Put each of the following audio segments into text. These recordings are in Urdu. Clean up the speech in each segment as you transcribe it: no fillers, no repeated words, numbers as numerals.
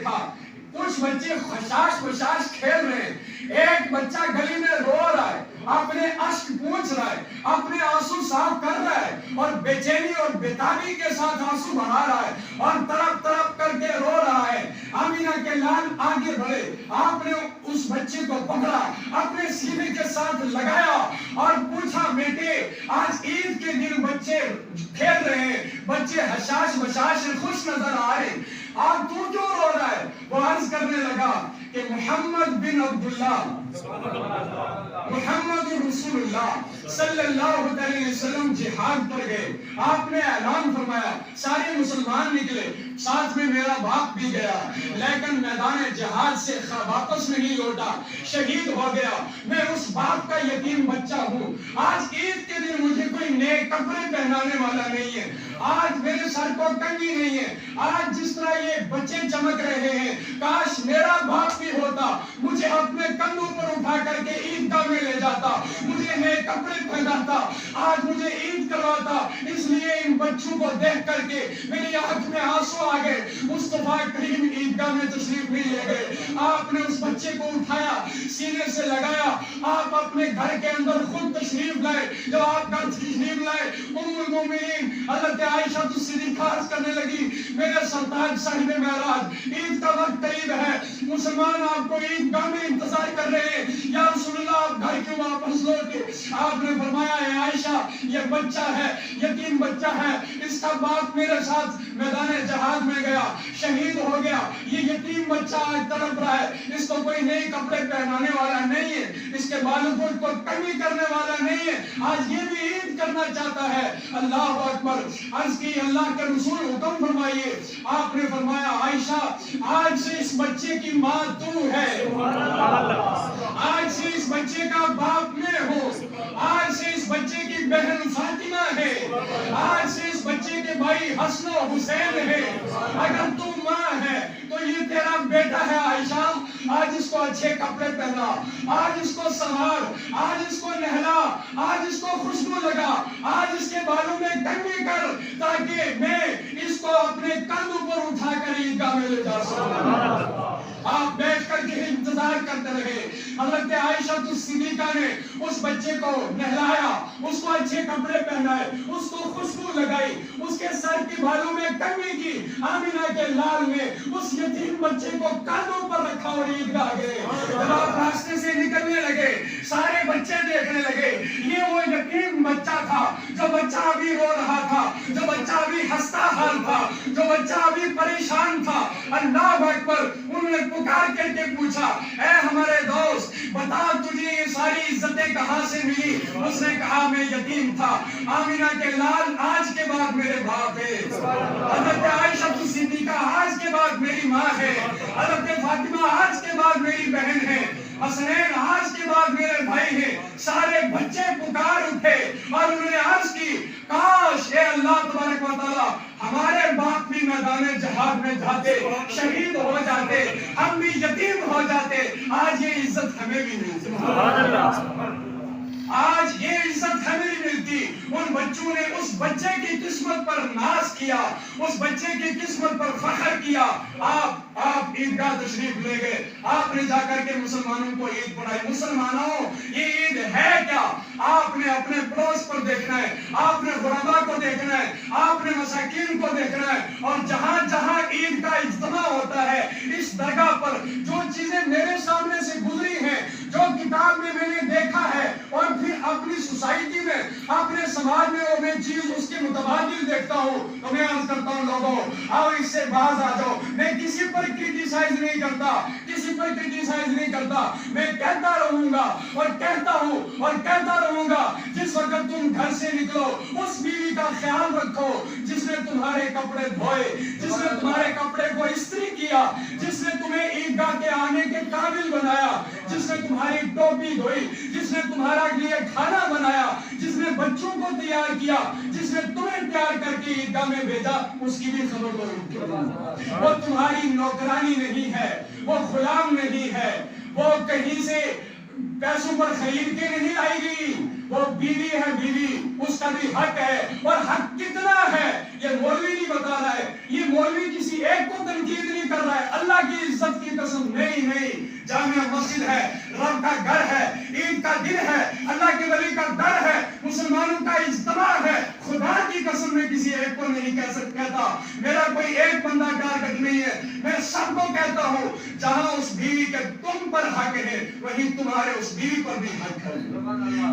دیکھا کچھ بچے خشاش بشاش کھیل رہے ہیں، ایک بچہ گلی میں رو رہا ہے، اپنے اشک پوچھ رہا ہے، اپنے آنسو صاف کر رہا ہے اور بے چینی اور بےتابی کے ساتھ آنسو بہا رہا ہے اور تڑپ تڑپ کر کے رو رہا ہے۔ آمینہ کے لال آگے بڑھے، آپ نے اس بچے کو پکڑا، اپنے سینے کے ساتھ لگایا اور پوچھا بیٹے آج عید کے دن بچے کھیل رہے ہیں، بچے حشاش بشاش خوش نظر آ رہے، آپ تو کیوں رو رہا ہے؟ وہ عرض کرنے لگا کہ محمد بن عبداللہ محمد رسول اللہ صلی اللہ علیہ وسلم جہاد پر گئے، آپ نے اعلان فرمایا، سارے مسلمان نکلے، ساتھ میں میرا باپ بھی گیا، لیکن میدان جہاد سے واپس نہیں لوٹا، شہید ہو گیا۔ میں اس باپ کا یتیم بچہ ہوں، آج عید کے دن مجھے کوئی نئے کپڑے پہنانے والا نہیں ہے، آج میرے سر کو کنگھی نہیں ہے، آج جس طرح یہ بچے چمک رہے ہیں کاش میرا باپ بھی ہوتا، مجھے اپنے کندھوں پر اٹھا کر کے عیدگاہ میں لے جاتا، مجھے نئے کپڑے پہناتا، آج مجھے عید کرواتا۔ اس لیے ان بچوں کو دیکھ کر کے میری آنکھ میں آنسو آ گئے۔ مصطفیٰ کریم عیدگاہ میں تشریف نہیں لے گئے، آپ نے اس بچے کو اٹھایا، سینے سے لگایا، آپ اپنے گھر کے اندر خود تشریف لائے۔ جب آپ گھر تشریف لائے، ام المومنین حضرت عائشہ صدیقہ عرض کرنے لگی میرے سرتاج صاحب معراج عید کا وقت قریب ہے، مسلمان آپ کو عیدگاہ میں انتظار کر رہے ہیں، یا رسول اللہ آپ گھر کیوں واپس لوٹے؟ آپ نے فرمایا اے عائشہ یہ بچہ ہے، یتیم بچہ ہے، اس کا باپ میرے ساتھ میدان جہاد میں گیا، شہید ہو گیا، یہ یتیم بچہ آج تڑپ رہا ہے، اس کو کوئی نئے کپڑے پہنانے والا نہیں ہے، اس کے بالوں کو کنگھی کرنے والا نہیں ہے، آج یہ بھی عید کرنا چاہتا ہے۔ اللہ اکبر، عرض کی اللہ کے رسول حکم فرمائیے، آپ نے فرمایا عائشہ آج سے اس بچے کی ماں تو ہے، آج سے اس بچے کا باپ میں ہو، آج سے اس بچے کی بہن فاطمہ ہے، آج سے اس بچے کے بھائی حسن و حسین ہے، اگر تو ماں ہے تو یہ تیرا بیٹا ہے عائشہ، آج اس کو اچھے کپڑے پہنا، آج اس کو سنوار، آج اس کو نہلا، آج اس کو خوشبو لگا، آج اس کے بالوں میں کنگھی کر تاکہ میں اس کو اپنے کندھوں پر اٹھا کر عیدگاہ میں لے جا سکوں۔ آپ بیٹھ کر کے انتظار کرتے رہے۔ حضرت عائشہ صدیقہ نے اس بچے کو نہلایا، اس کو اچھے کپڑے پہنائے، اس کو خوشبو لگائی، اس کے سر کے بالوں میں کنگھی کی، آمینہ کے لال نے اس یتیم بچے کو کندھوں پر رکھا اور عیدگاہ گئے۔ جب آپ راستے سے نکلنے لگے سارے بچے دیکھنے لگے یہ وہ یتیم بچہ تھا، جو بچہ ابھی رو رہا تھا، جو بچہ ابھی ہنستا حال تھا، جو بچہ ابھی پریشان تھا۔ اللہ اکبر، انہوں نے پکار کر کے پوچھا اے ہمارے دوست بتا تجھے یہ ساری عزتیں کہاں سے ملی؟ اس نے کہا میں یتیم تھا، آمینہ کے لال آج کے بعد میرے باپ ہے، حضرت عائشہ صدیقہ آج کے بعد میری ماں ہے، حضرت فاطمہ آج کے بعد میری بہن ہے، حسنین آج کے بعد میرے بھائی ہیں۔ سارے بچے پکار اٹھے اور انہوں نے عرض کی کاش اے اللہ تبارک و تعالی ہمارے باپ بھی میدان جہاد میں جاتے، شہید ہو جاتے، ہم بھی یتیم ہو جاتے، آج یہ عزت ہمیں بھی ملتی، آج یہ عزت ہمیں بھی ملتی۔ ان بچوں نے اس بچے کی قسمت پر ناز کیا، اس بچے کی قسمت پر فخر کیا۔ آپ عیدگاہ تشریف لے گئے، آپ نے جا کر کے مسلمانوں کو عید پڑھائی۔ مسلمانوں یہ عید ہے کیا؟ آپ نے اپنے پڑوس پر دیکھنا ہے، آپ نے غربا کو دیکھنا ہے، آپ نے مساکین کو دیکھنا ہے، اور جہاں جہاں عید کا اجتماع ہوتا ہے اس درگاہ پر جو چیزیں میرے سامنے سے گزری ہیں، جو کتاب میں نے دیکھا ہے اور پھر اپنی سوسائٹی میں اپنے سماج میں وہ میں چیز اس کے متبادل دیکھتا ہوں تو میں عرض کرتا ہوں لوگوں آؤ اس سے باز آ جاؤ۔ میں کسی پر کرٹیسائز نہیں کرتا، کسی پر کرٹیسائز نہیں کرتا، میں کہتا رہوں گا اور کہتا ہوں اور کہتا رہوں گا جس وقت تم گھر سے نکلو اس بیوی کا خیال رکھو جس نے تمہارے کپڑے دھوئے، جس نے تمہارے کپڑے کو استری کیا، جس نے تمہیں عیدگاہ کے آنے کے قابل بنایا، جس نے تمہاری ٹوپی دھوئی، جس نے تمہارا لیے کھانا بنایا، جس نے بچوں کو تیار کیا، جس نے تمہیں تیار کر کے عیدگاہ میں بھیجا، اس کی بھی خبر کرو۔ وہ تمہاری نوکرانی نہیں ہے، وہ غلام نہیں ہے، وہ کہیں سے پیسوں پر خرید کے نہیں آئی گئی، وہ بیوی ہے، بیوی اس کا بھی حق ہے، اور حق کتنا ہے یہ مولوی نہیں بتا رہا ہے، یہ مولوی کسی ایک کو تنقید نہیں کر رہا ہے، اللہ کی سب کو کہتا ہوں جہاں اس بیوی کے تم پر حق ہے وہیں تمہارے اس بیوی پر بھی حق ہے.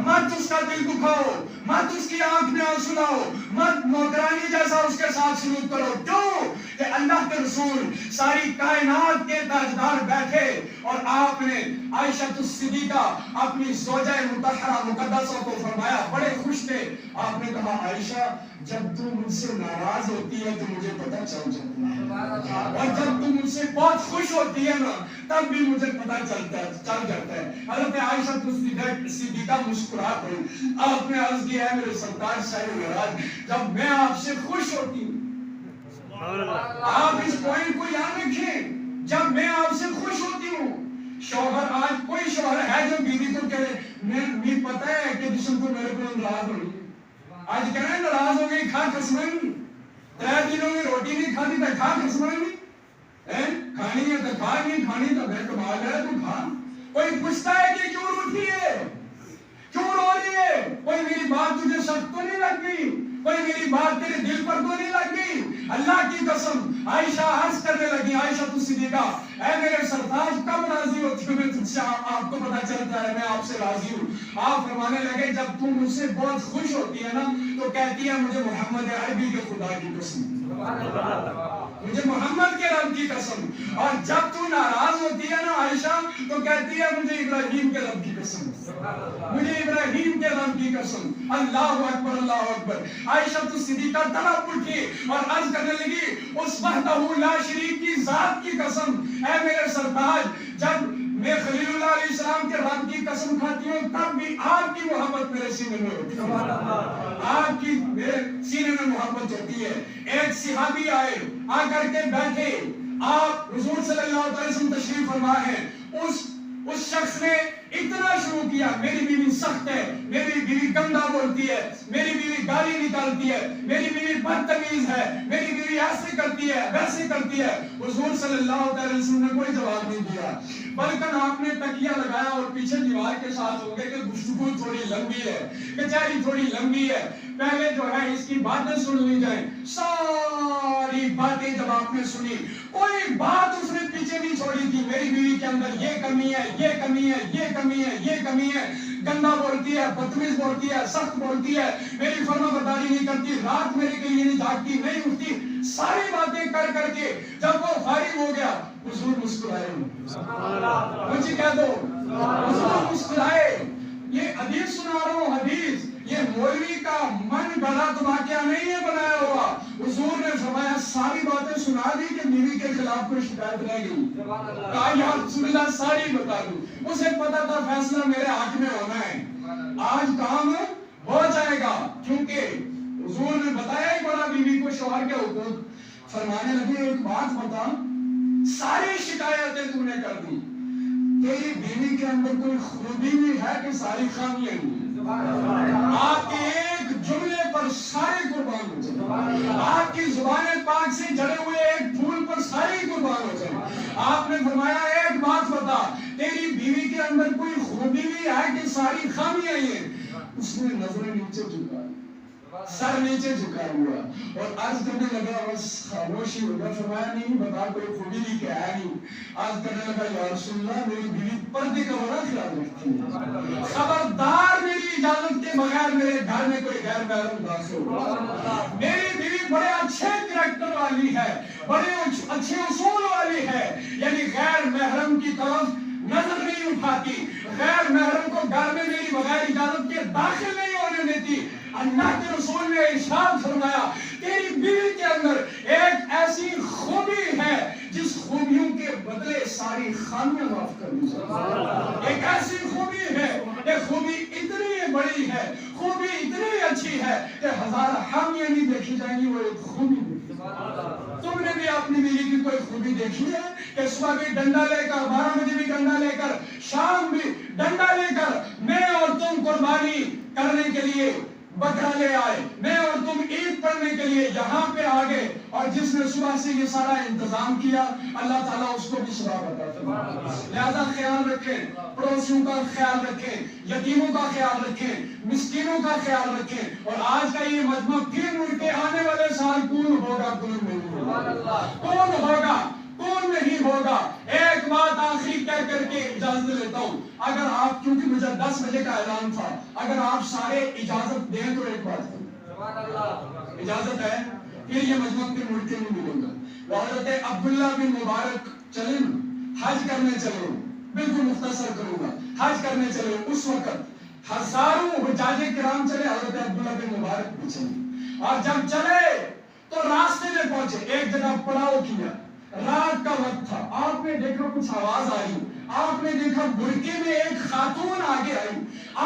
مت اس کا دل دکھاؤ, مت اس کی آنکھ میں آنسو لاؤ, مت نوکرانی جیسا اس کے ساتھ سلوک کرو. کیوں کہ اللہ کے رسول ساری کائنات کے تاجدار بیٹھے اور آپ نے عائشہ الصدیقہ اپنی زوجہ مطہرہ مقدسہ کو فرمایا, بڑے خوش تھے. آپ نے کہا عائشہ جب تم مجھ سے ناراض ہوتی ہے تو مجھے پتہ چل جاتا ہے, اور جب تم مجھ سے بہت خوش ہوتی ہے نا تب بھی مجھے پتہ چل جاتا ہے. حضرت عائشہ صدیقہ مسکرا پڑی. آپ نے عرض کیا ہے میرے سرکار شاہ معراج جب میں آپ سے خوش ہوتی ہوں, آپ اس پوائنٹ کو یاد رکھیں, جب میں آپ سے خوش ہوتی ہوں. شوہر, آج کوئی شوہر ہے جو بیوی کو کہے مجھے پتہ ہے کہ جسم کو میرے کو ناراض ہوئی, آج کہنا ہے ناراض ہو گئی, کھا کھسمائیں 3 دنوں میں روٹی نہیں کھاتی تو کھا کھسمائیں, کھانی ہے تو کھا, نہیں کھانی تو میں کمال ہے تو کھا. کوئی پوچھتا ہے کہ کیوں روٹھی ہے, کیوں رو رہی ہے, کوئی میری بات تجھے سخت تو نہیں لگ گئی, کوئی میری بات تیرے دل پر تو نہیں لگ گئی. اللہ کی قسم عائشہ عرض کرنے لگی, عائشہ صدیقہ اے میرے سرتاج کب راضی ہوتی ہو, میں تجھ سے آپ کو پتہ چلتا ہے میں آپ سے راضی ہوں. آپ فرمانے لگے جب تم مجھ سے بہت خوش ہوتی ہے نا تو کہتی ہے مجھے محمد عربی کے خدا کی قسم, مجھے محمد کے رب کی قسم. اور جب تو ناراض ہوتی ہے نا عائشہ تو کہتی ہے مجھے ابراہیم کے رب کی قسم, مجھے ابراہیم کے رب کی قسم. اللہ اکبر, اللہ اکبر. عائشہ صدیقہ تڑپ اٹھی اور عرض کرنے لگی اس وحدہ لا شریک کی ذات کی قسم, اے میرے سرتاج جب میں خلیل اللہ علیہ السلام کے رب کی قسم کھاتی ہوں تب بھی آپ کی محبت میرے سینے میں ہوتی ہے, آپ کی میرے سینے میں محبت ہوتی ہے. ایک صحابی آئے, آ کر کے بیٹھے, آپ حضور صلی اللہ علیہ وسلم تشریف فرما ہے. اس شخص نے اتنا شروع کیا میری بیوی سخت ہے, میری بیوی گندا بولتی ہے, میری بیوی گالی نکالتی ہے, میری بیوی بدتمیز ہے, میری بیوی ایسے کرتی ہے ویسے کرتی ہے. حضور صلی اللہ علیہ وسلم نے کوئی جواب نہیں دیا بلکہ آپ نے تکیہ لگایا اور پیچھے دیوار کے ساتھ ہو گئے کہ گفتگو تھوڑی لمبی ہے, کچہری تھوڑی لمبی ہے, پہلے جو ہے اس کی باتیں سن لی جائیں. ساری باتیں جب آپ نے سنی کوئی بات اس نے پیچھے نہیں چھوڑی تھی. میری بیوی کے اندر یہ کمی ہے, یہ کمی ہے, یہ کمی ہے, یہ کمی ہے, گندا بولتی ہے, بدتمیز بولتی ہے, سخت بولتی ہے, میری فرما برداری نہیں کرتی, رات میرے کے لیے نہیں جاگتی, نہیں اٹھتی. ساری باتیں کر کر کے جب وہ فارغ ہو گیا حضور مسکرائے, مجھے کہہ دو حضور مسکرائے. یہ حدیث سنا رہا ہوں, حدیث, یہ مولوی کا من گڑا تماکیہ نہیں ہے بنایا ہوا. حضور نے فرمایا ساری باتیں سنا دی کہ بیوی کے خلاف کوئی شکایت رہ گئی, کہا یا رسول اللہ ساری بتا دوں. اسے پتا تھا فیصلہ میرے حق میں ہونا ہے, آج کام ہو جائے گا, کیونکہ حضور نے بتایا ہی بڑا بیوی کو شوہر کے حقوق. فرمانے لگے ایک بات بتا, ساری شکایتیں تم نے کر دی, تیری بیوی کے اندر کوئی خوبی بھی ہے کہ ساری خامیاں ہیں؟ آپ کے ایک جملے پر سارے قربان ہو جائیں, آپ کی زبان پاک سے جڑے ہوئے ایک پھول پر سارے قربان ہو جائیں. آپ نے فرمایا ایک بات بتا, تیری بیوی کے اندر کوئی خوبی بھی ہے کہ ساری خامیاں ہیں؟ اس نے نظریں نیچے جھکا, سر نیچے جھکا ہوا اور عرض کرنے لگا, بس خاموشی ہو گیا. فرمایا نہیں بتا کوئی خوبی بھی کیا ہے نہیں. عرض کرنے لگا یا رسول اللہ میری بیوی پردے کا بڑا خیال رکھتی ہے, خبردار میری اجازت کے بغیر میرے گھر میں کوئی غیر محرم داخل ہو. میری بیوی بڑے اچھے کریکٹر والی ہے, بڑے اچھے اصول والی ہے, یعنی غیر محرم کی طرف نظر نہیں اٹھاتی, غیر محرم کو گھر میں میری بغیر اجازت کے داخل نہیں ہونے دیتی. اللہ کے رسول نے ارشاد فرمایا تیری بیوی کے اندر ایک ایسی خوبی ہے جس خوبیوں کے بدلے ساری خامیاں معاف کر دی جائیں. ایک ایسی خوبی ہے, ایک خوبی اتنی بڑی ہے, خوبی اتنی اچھی ہے کہ 1000 خامیاں نہیں دیکھی جائیں گی, وہ ایک خوبی دیکھی. تم نے بھی اپنی بیوی کی کوئی خوبی دیکھی ہے کہ صبح بھی ڈنڈا لے کر, 12 بجے بھی ڈنڈا لے کر, شام بھی ڈنڈا لے کر میں اور تم قربانی کرنے کے لیے بکرا لے آئے, میں اور تم عید پڑھنے کے لیے یہاں پہ آ گئے, اور جس نے صبح سے یہ سارا انتظام کیا اللہ تعالیٰ اس کو بھی ثواب عطا فرمائے. لہذا خیال رکھیں, پڑوسیوں کا خیال رکھیں, یتیموں کا خیال رکھیں, مسکینوں کا خیال رکھیں. اور آج کا یہ مجمع پھر مڑ کے آنے والے سال کون ہوگا, کون نہیں ہوگا, کون ہوگا, کون نہیں کہہ کر کے اجازت لیتا ہوں، اگر آپ، کیونکہ مجھے 10 بجے کا اعلان تھا، اگر آپ سارے اجازت دیں تو ایک بات کریں، اجازت ہے، پھر یہ مجمع پھر مڑ کے نہیں ملوں گا. وہ حضرت عبداللہ بن مبارک چلے نا، حج کرنے چلے، بالکل مختصر کروں گا، حج کرنے چلے، اس وقت ہزاروں حجاج کرام چلے، حضرت عبداللہ بن مبارک بھی چلے، اور جب چلے تو راستے میں پہنچے، ایک جگہ پڑاؤ کیا، رات کا وقت تھا، آپ نے دیکھا کچھ آواز آئی، آپ نے دیکھا برقعے میں ایک خاتون آگے آئی،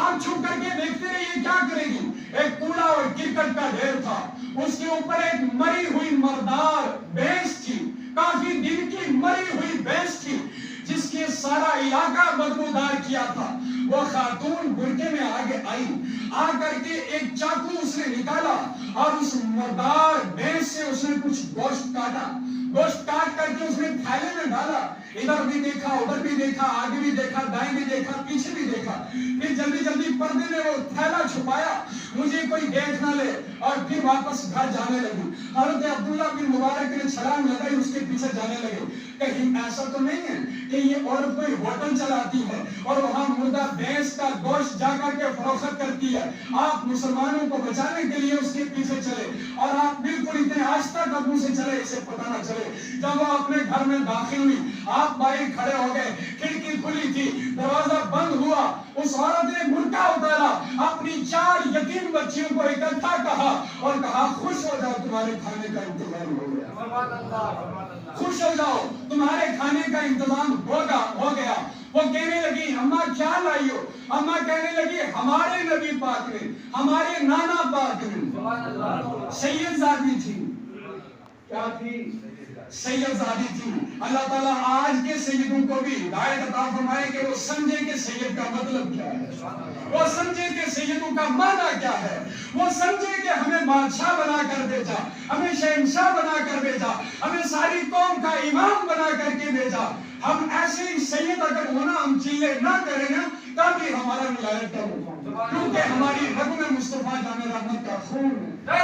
آپ چھپ کر کے دیکھتے رہے یہ کیا کرے گی، ایک کوڑا اور کرکٹ کا ڈھیر تھا، اس کے اوپر ایک مری ہوئی مردار بھینس تھی، کافی دن کی مری ہوئی بھینس تھی، جس کے سارا علاقہ بدبودار کیا تھا. وہ خاتون برقعے میں آگے آئی، آ کر کے ایک چاقو اس نے نکالا اور اس مردار بھینس سے اس نے کچھ گوشت کاٹا، گوشت کاٹ کر کے اس نے تھیلے میں ڈالا، ادھر بھی دیکھا، ادھر بھی دیکھا، آگے بھی دیکھا، دائیں بھی دیکھا، پیچھے بھی دیکھا، پھر جلدی جلدی پردے میں وہ تھیلا چھپایا، مجھے کوئی دیکھ نہ لے، اور پھر واپس گھر جانے لگی. حضرت عبداللہ بن مبارک نے چھلانگ لگائی، اس کے پیچھے جانے لگے، کہیں ایسا تو نہیں ہے کہ یہ عورت کوئی ہوٹل چلاتی ہے اور وہاں مردہ بھینس کا گوشت جا کر کے فروخت کرتی ہے. آپ مسلمانوں کو بچانے کے لیے اس کے پیچھے چلے اور آپ بالکل اتنے آہستہ قدموں سے چلے اسے پتہ نہ چلے. جب وہ اپنے گھر میں داخل ہوئی، آپ باہر کھڑے ہو گئے، کھڑکی کھلی تھی، دروازہ بند ہوا، اس عورت نے برقع اتارا، اپنی 4 یتیم بچیوں کو اکٹھا کہا اور کہا خوش ہو جاؤ تمہارے کھانے کا انتظام ہو گیا، خوش ہو جاؤ تمہارے کھانے کا انتظام ہو گیا. وہ کہنے لگی اماں کیا لائی ہو؟ اماں کہنے لگی ہمارے نبی پاک نے، ہمارے نانا پاک نے، سید زادی تھی، کیا تھی؟ سید زادی تھی. اللہ تعالیٰ آج کے سیدوں کو بھی ہدایت عطا فرمائے کہ وہ سمجھے کہ سید کا مطلب کیا ہے، وہ سمجھے کہ سیدوں کا معنی کیا ہے، وہ سمجھے کہ ہمیں بادشاہ بنا کر بھیجا، ہمیں شہنشاہ بنا کر بھیجا، ہمیں ساری قوم کا امام بنا کر کے بھیجا. ہم ایسے ہی سید اگر ہونا ہم چیلے نہ کریں نا تب ہی ہمارا ولایت کا مقام، کیونکہ ہماری رگ میں مصطفیٰ جان رحمت کا خون ہے.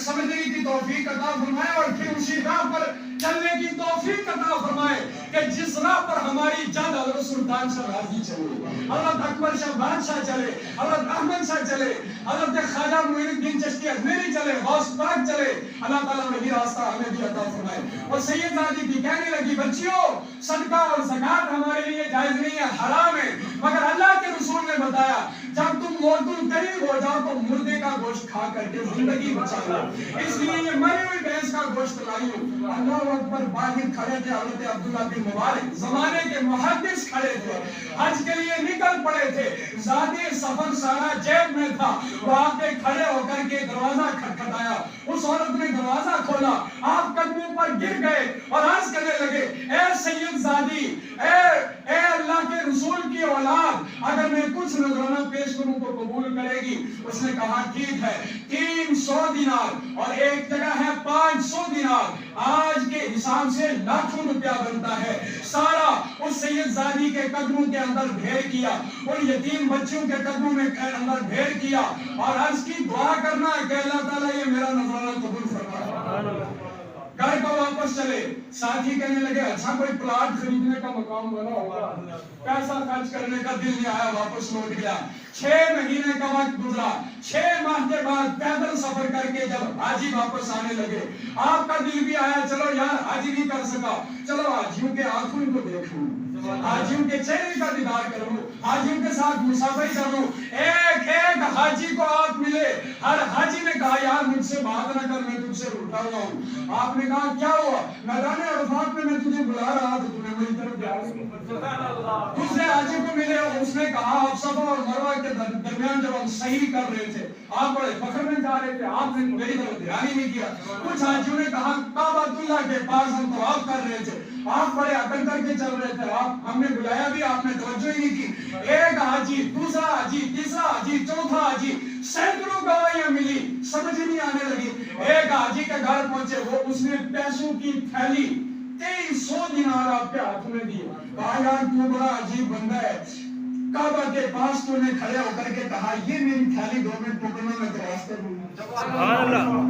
سمجھنے کی توفیق عطا فرمائے اور پھر اسی راہ پر چلنے کی توفیق عطا فرمائے کہ جس راہ پر ہماری جد حضرت سلطان شاہ غازی چلے، حضرت اکبر شاہ بادشاہ چلے، حضرت احمد شاہ چلے، حضرت خواجہ معین الدین چشتی اجمیری چلے، غوث پاک چلے. اللہ تعالیٰ وہی راستہ ہمیں بھی عطا فرمائے. اور سید زادی بھی کہنے لگی بچیوں صدقہ اور زکوٰۃ ہمارے لیے جائز نہیں ہے، حرام ہے، مگر اللہ کے رسول نے بتایا جب تم موت القریب ہو جاؤ تو مردے کا گوشت کھا کر کے زندگی بچا لو، اس لیے یہ مری ہوئی بھینس کا گوشت لائی ہوں. اللہ اکبر. باہر کھڑے تھے حضرت عبداللہ بن مبارک، زمانے کے محدث کھڑے تھے، حج کے لیے نکل پڑے تھے، زادی سفر سارا جیب میں تھا، وہ آپ کے کھڑے ہو کر کے دروازہ کھٹکھٹایا، اس عورت نے دروازہ کھولا، آپ قدموں پر گر گئے اور عرض کرنے لگے اے سید زادی، اے اللہ کے رسول کی اولاد، اگر میں کچھ نذرانہ پیش کروں تو قبول کرے گی؟ اس نے کہا ٹھیک ہے، 300 دینار اور ایک جگہ ہے 500 دینار، آج کے حساب سے لاکھوں روپیہ بنتا ہے. سارا اس سید زادی کے قدموں کے اندر ڈھیر کیا، ان یتیم بچوں کے قدموں میں اندر ڈھیر کیا اور عرض کی دعا کرنا کہ اللہ تعالیٰ یہ میرا نذرانہ قبول فرمائے. گھر کو واپس چلے، ساتھی کہنے لگے اچھا کوئی پلاٹ خریدنے کا مقام بنا ہوگا، پیسہ خرچ کرنے کا دل نہیں آیا، واپس لوٹ گیا. 6 مہینے کا وقت گزرا، 6 ماہ کے بعد پیدل سفر کر کے جب حاجی واپس آنے لگے، آپ کا دل بھی آیا چلو یار حاجی نہیں کر سکا، چلو حاجیوں کے آنکھوں کو دیکھوں، حاجیوں کے چہرے کا دیدار کروں، حاجیوں کے ساتھ مسافری کروں. ایک ایک حاجی کو آپ ملے، ہر حاجی نے کہا یار مجھ سے بات نہ کر، میں تجھ سے روٹا ہوا ہوں. آپ نے کہا کیا ہوا؟ میدان عرفات میں تجھے بلا رہا تو تمہیں میری طرف دھیان نہیں. دوسرے حاجی کو ملے، اس نے کہا آپ صفا اور مروہ کے درمیان جب ہم صحیح کر رہے تھے آپ بڑے فخر میں جا رہے تھے، آپ نے میری طرف دھیان ہی نہیں کیا. کچھ حاجیوں نے کہا کعبۃ اللہ کے پاس ہم طواف کر رہے تھے، آپ بڑے اکڑ کر کے چل رہے تھے، آپ ہم نے بلایا بھی آپ نے توجہ ہی نہیں کی. ایک حاجی، دوسرا حاجی، تیسرا حاجی، چوتھا حاجی، سینکڑوں گواہیاں ملی، سمجھ نہیں آنے لگی. ایک حاجی کے گھر پہنچے، وہ اس نے پیسوں کی تھیلی 2300 دینار آپ کے ہاتھ میں دی. کہا یار تو بڑا عجیب بندہ ہے، کعبہ کے پاس تو نے کھڑے ہو کر کے کہا یہ میری تھیلی 2 منٹ پکڑنا میں تو راستے دوں گا،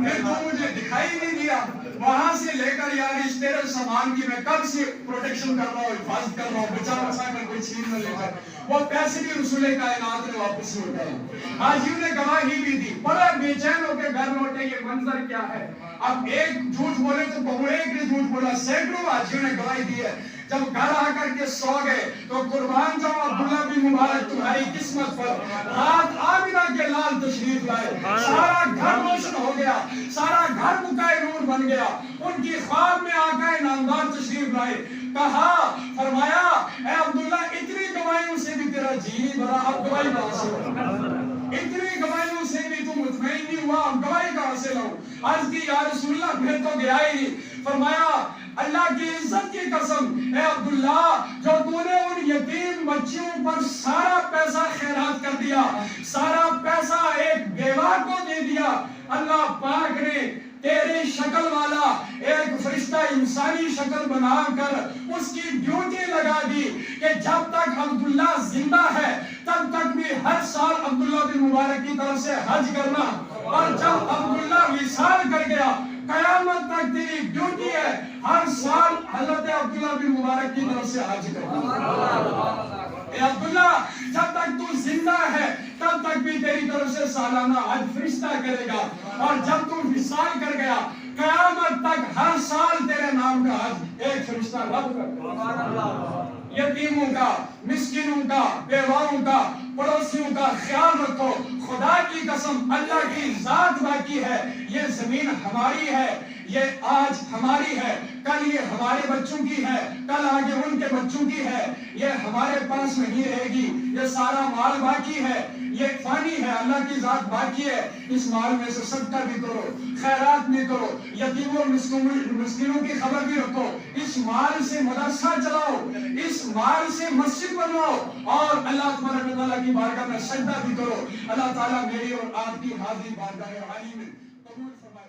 پھر تو مجھے دکھائی نہیں دیا، وہاں سے لے کر یار اس تیرے سامان کی میں کب سے پروٹیکشن کر رہا ہوں، حفاظت کر رہا ہوں، بچا کر کوئی چھین نہ لے کر، وہ پیسے بھی رسول کائنات نے واپس لوٹائے۔ حاجیوں نے گواہی بھی دی، بڑا بے چین ہو کے گھر لوٹے، یہ منظر کیا ہے؟ اب ایک جھوٹ بولے تو بہت، ایک نے جھوٹ بولا، سینکڑوں حاجیوں نے گواہی دی ہے۔ جب گھر آ کر کے سو گئے تو قربان جاؤ عبداللہ بن مبارک تمہاری قسمت پر، رات آمنہ کے لال تشریف لائے، سارا گھر روشن ہو گیا، سارا گھر بکائے نور بن گیا، ان کی خواب میں آقا نامدار تشریف لائے، کہا فرمایا اے عبداللہ اتنی گواہیوں سے بھی تیرا جی نہیں بھرا، اب گواہی کہاں سے ہو؟ اتنی گواہیوں سے بھی تو مطمئن نہیں ہوا، اب گواہی کہاں سے لاؤں؟ عرض کی یا رسول اللہ پھر تو گیا ہی نہیں۔ فرمایا اللہ کی عزت کی قسم اے عبداللہ، جو تو نے ان یتیم بچیوں پر سارا پیسہ خیرات کر دیا، سارا پیسہ ایک بیوہ کو دے دیا، اللہ پاک نے تیری شکل والا ایک فرشتہ انسانی شکل بنا کر اس کی ڈیوٹی لگا دی کہ جب تک عبداللہ زندہ ہے تب تک بھی ہر سال عبداللہ بن مبارک کی طرف سے حج کرنا، اور جب عبداللہ وصال کر گیا قیامت تک تیری ڈیوٹی ہے ہر سال حضرت عبداللہ بن مبارک کی طرف سے حج کرنا۔ اے عبداللہ جب تک تو زندہ ہے تب تک بھی تیری طرف سے سالانہ حج فرشتہ کرے گا، اور جب تو وصال کر گیا قیامت تک ہر سال تیرے نام کا حج ایک فرشتہ رب کرے۔ یتیموں کا، مسکینوں کا، بیواؤں کا، پڑوسیوں کا خیال رکھو، خدا کی قسم اللہ کی ذات باقی ہے، یہ زمین ہماری ہے، یہ آج ہماری ہے، کل یہ ہمارے بچوں کی ہے، کل آگے ان کے بچوں کی ہے، یہ ہمارے پاس نہیں رہے گی، یہ سارا مال باقی ہے، یہ فانی ہے، اللہ کی ذات باقی ہے، اس مال میں سے صدقہ بھی کرو، خیرات بھی کرو، یتیموں مسکینوں کی خبر بھی رکھو، اس مال سے مدرسہ چلاؤ، اس مال سے مسجد بنواؤ، اور اللہ تبارک و تعالیٰ کی بارگاہ میں سجدہ بھی کرو۔ اللہ تعالیٰ میری اور آپ کی حاضری بارگاہ عالی میں قبول فرمائے۔